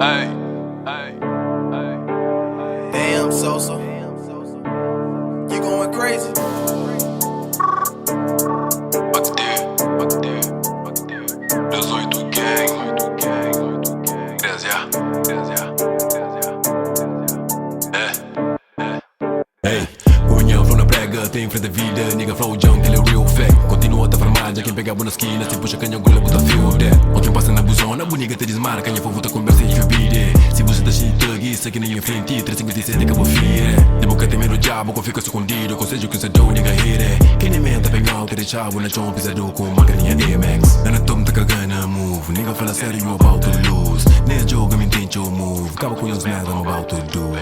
Hey, hey, hey. Damn, Sosa, you going crazy? Mac-T238, 18 gang, 13 já, 13 já. Hey, punha flow na prega, tem frente a vida, nigga flow junk, ele é real fact. Continua a te farmar, já quem pega a na esquina, se puxa canha gula, puta feel dead. Ontem passa na busona, bonita te desmarca, canha fogo, tá conversa e fibide. Se você tá cheio de thug, isso aqui na minha frente, 357 acabou fire. De boca tem medo diabo, com fica escondido, conselho que você deu, nigga hit. Quem nem mente, bem alto, de chavo, na chão, pisado com macaninha DMX. Na tom, tá cagando move, nigga fala sério, you about to lose. Nem jogo, me entende o move, acaba com os merda, I'm about to do.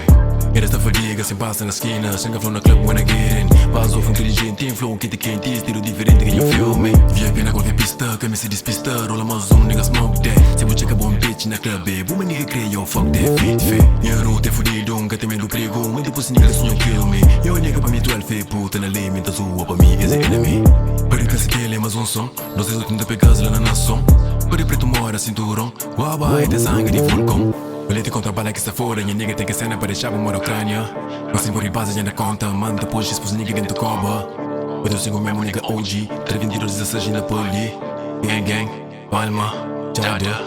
Era esta fadiga, sem passa na esquina, chega flow na club when I get in. Vazou flow inteligente, tem flow quente quente, estilo diferente que you feel me. Via pena qualquer pista, que me se despista, rola mais um, nigga smoke that. Se você checa bom bitch na club, boom, nigga creio, fuck that fit fit. Minha ruta é fudido, nunca tem medo perigo, mas depois se nigga sonham kill me. Eu nigga pra mim 12 puta na limite, a sua pra mim is an enemy. Parece se que ele é mais um som, 280 pegas lá na nação. Pare preto mora cinturão, uaba, é de sangue de vulcão. Ele te contra bala que está fora, e nigga tem que cena para deixar uma Ucrânia. Mas sem por base já na conta, manda depois expôs nigga dentro do coba. Eu sigo mesmo nigga OG, 322 16 na poli. Gang gang, palma, tchada.